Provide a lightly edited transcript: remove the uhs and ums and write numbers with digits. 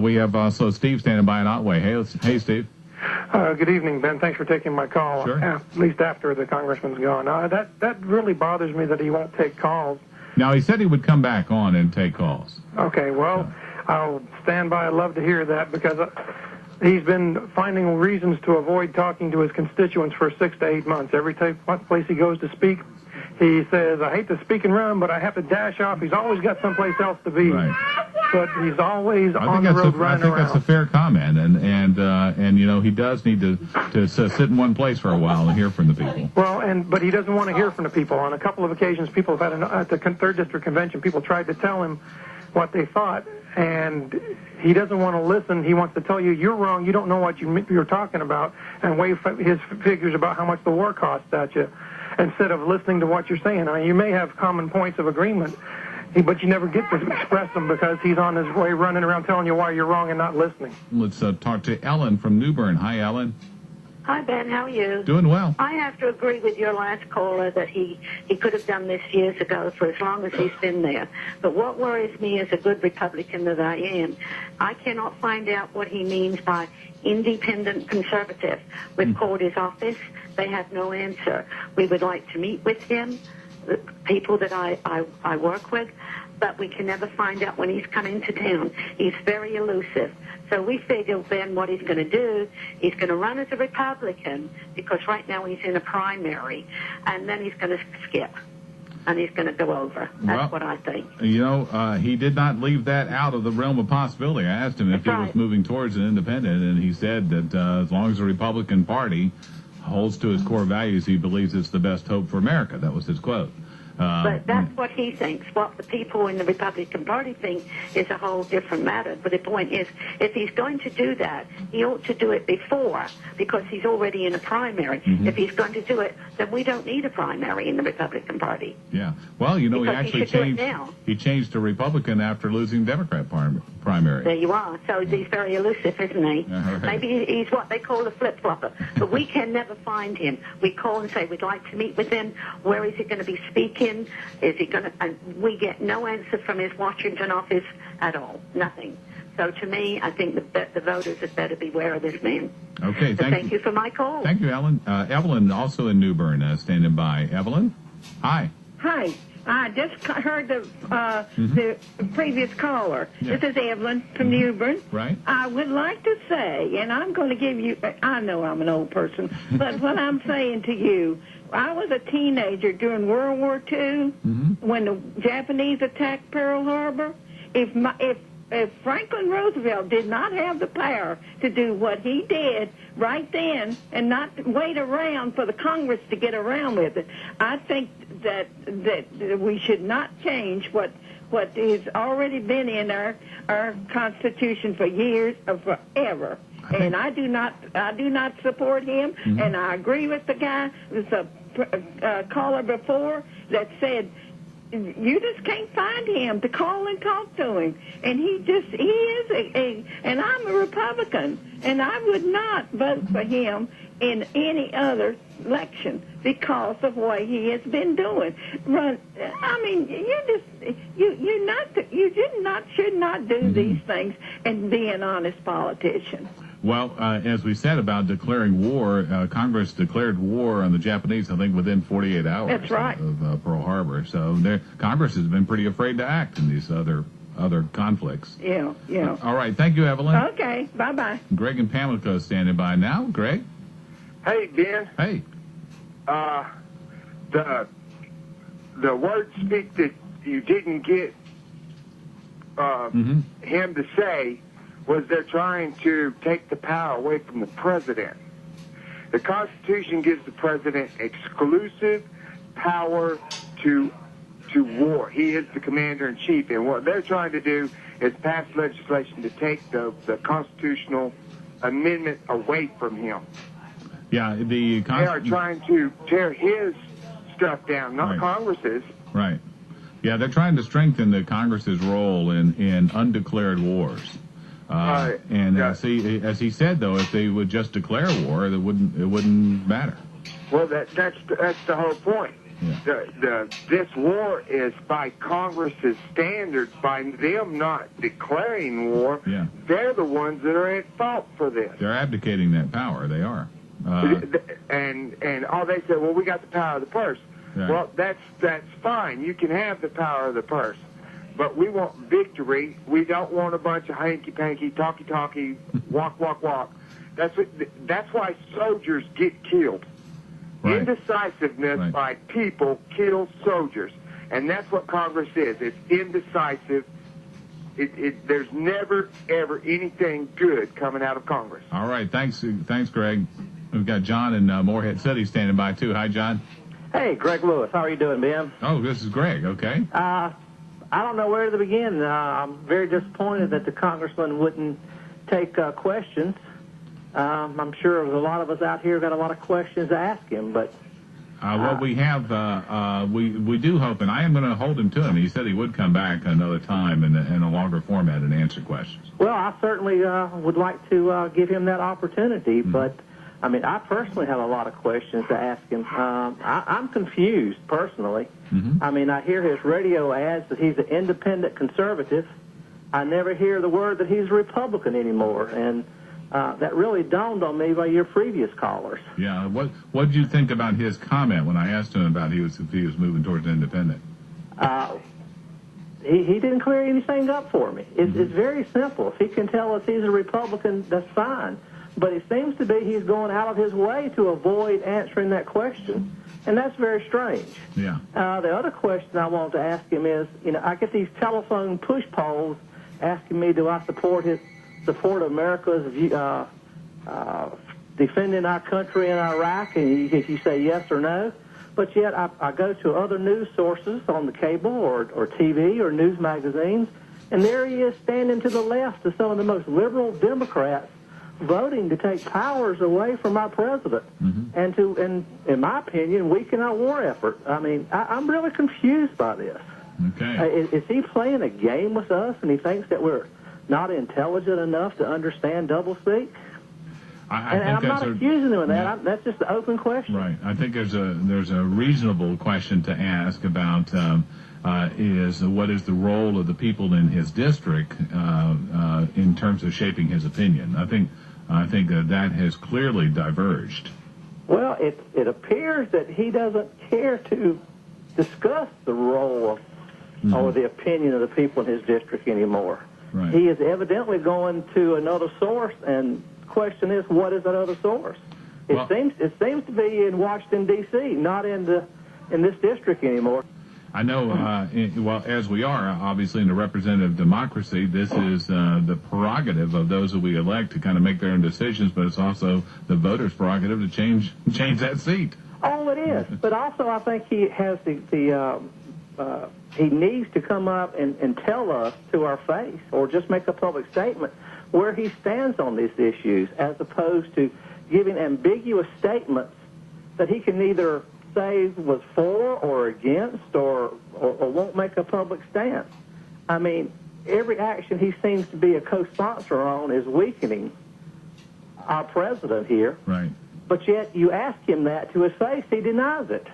We have also Steve standing by in Otway. Hey, Steve. Good evening, Ben. Thanks for taking my call. Sure. At least after the congressman's gone. That really bothers me that he won't take calls. Now, he said he would come back on and take calls. Okay, well, I'll stand by. I'd love to hear that because he's been finding reasons to avoid talking to his constituents for 6 to 8 months. Every place he goes to speak, he says, I hate to speak and run, but I have to dash off. He's always got someplace else to be. Right. But he's always on the road running around. I think that's a fair comment, and you know, he does need to sit in one place for a while and hear from the people. Well, but he doesn't want to hear from the people. On a couple of occasions, people have had at the 3rd District Convention, people tried to tell him what they thought, and he doesn't want to listen. He wants to tell you, you're wrong, you don't know what you're talking about, and wave his figures about how much the war costs at you, instead of listening to what you're saying. I mean, you may have common points of agreement, but you never get to express them because he's on his way running around telling you why you're wrong and not listening. Let's talk to Ellen from New Bern. Hi, Ellen. Hi, Ben. How are you? Doing well. I have to agree with your last caller that he could have done this years ago for as long as he's been there. But what worries me as a good Republican that I am, I cannot find out what he means by independent conservative. We've called his office. They have no answer. We would like to meet with him, the people that I work with, but we can never find out when he's coming to town. He's very elusive. So we figure, Ben, what he's going to do, he's going to run as a Republican because right now he's in a primary, and then he's going to skip, and he's going to go over. That's what I think. You know, he did not leave that out of the realm of possibility. I asked him if he was moving towards an independent, and he said that as long as the Republican Party holds to his core values, he believes it's the best hope for America. That was his quote. But that's what he thinks. What the people in the Republican Party think is a whole different matter. But the point is, if he's going to do that, he ought to do it before, because he's already in a primary. If he's going to do it, then we don't need a primary in the Republican Party. Yeah. Well, you know, he changed to Republican after losing Democrat primary. There you are. So he's very elusive, isn't he? Right. Maybe he's what they call a flip-flopper. But we can never find him. We call and say we'd like to meet with him. Where is he going to be speaking? Is he going to? And we get no answer from his Washington office at all. Nothing. So to me, I think the voters had better beware of this man. Okay. Thank you for my call. Thank you, Ellen. Evelyn, also in New Bern, standing by. Evelyn, hi. Hi. I just heard the previous caller. Yeah. This is Evelyn from New Bern. Right. I would like to say, and I'm going to give you, I know I'm an old person, but what I'm saying to you, I was a teenager during World War II when the Japanese attacked Pearl Harbor. If Franklin Roosevelt did not have the power to do what he did right then and not wait around for the Congress to get around with it, I think that we should not change what has already been in our Constitution for years or forever. And I do not support him, and I agree with the guy, there's a caller before that said, you just can't find him to call and talk to him. And he is and I'm a Republican, and I would not vote for him in any other election because of what he has been doing. You should not do these things and be an honest politician. Well, as we said about declaring war, Congress declared war on the Japanese, I think, within 48 hours. That's right. Of Pearl Harbor. So Congress has been pretty afraid to act in these other conflicts. Yeah. All right. Thank you, Evelyn. Okay. Bye-bye. Greg and Pamlico standing by now. Greg? Hey, Ben. Hey. The word speak that you didn't get him to say was they're trying to take the power away from the president. The Constitution gives the president exclusive power to war. He is the commander-in-chief, and what they're trying to do is pass legislation to take the constitutional amendment away from him. Yeah, they are trying to tear his stuff down, not Congress's. Right. Yeah, they're trying to strengthen the Congress's role in undeclared wars. As he said, though, if they would just declare war, it wouldn't matter. Well, that's the whole point. This war is by Congress's standards, by them not declaring war. Yeah. They're the ones that are at fault for this. They're abdicating that power. They are. And all they said, well, we got the power of the purse. Right. Well, that's fine. You can have the power of the purse. But we want victory. We don't want a bunch of hanky-panky, talky-talky, walk. That's why soldiers get killed. Right. Indecisiveness by people kills soldiers. And that's what Congress is. It's indecisive. There's never, ever anything good coming out of Congress. All right. Thanks, Greg. We've got John in Morehead City standing by, too. Hi, John. Hey, Greg Lewis. How are you doing, Ben? Oh, this is Greg. Okay. I don't know where to begin. I'm very disappointed that the congressman wouldn't take questions. I'm sure a lot of us out here got a lot of questions to ask him, but... What we have, we do hope, and I am going to hold him to him. He said he would come back another time in a longer format and answer questions. Well, I certainly would like to give him that opportunity, but, I mean, I personally have a lot of questions to ask him. I'm confused, personally. I mean, I hear his radio ads that he's an independent conservative. I never hear the word that he's a Republican anymore, and that really dawned on me by your previous callers. Yeah, what did you think about his comment when I asked him about if he was moving towards independent? He didn't clear anything up for me. It's very simple. If he can tell us he's a Republican, that's fine. But it seems to be he's going out of his way to avoid answering that question, and that's very strange. Yeah. The other question I want to ask him is, I get these telephone push polls asking me, do I support America's defending our country in Iraq, and if you say yes or no. But yet I go to other news sources on the cable or TV or news magazines, and there he is standing to the left of some of the most liberal Democrats voting to take powers away from our president and to, in my opinion, weaken our war effort. I mean, I'm really confused by this. Okay. Is he playing a game with us, and he thinks that we're not intelligent enough to understand doublespeak? I'm not accusing him of that. Yeah. That's just an open question. Right. I think there's a reasonable question to ask about what is the role of the people in his district in terms of shaping his opinion. I think that has clearly diverged. Well, it appears that he doesn't care to discuss the role of, or the opinion of the people in his district anymore. Right. He is evidently going to another source, and the question is, what is that other source? It seems to be in Washington, D.C., not in this district anymore. I know, as we are, obviously, in a representative democracy, this is the prerogative of those that we elect to kind of make their own decisions, but it's also the voters' prerogative to change that seat. Oh, it is. But also, I think he has he needs to come up and tell us to our face, or just make a public statement where he stands on these issues, as opposed to giving ambiguous statements that he can neither say was for or against or won't make a public stance. I mean, every action he seems to be a co-sponsor on is weakening our president here. Right. But yet you ask him that to his face, he denies it.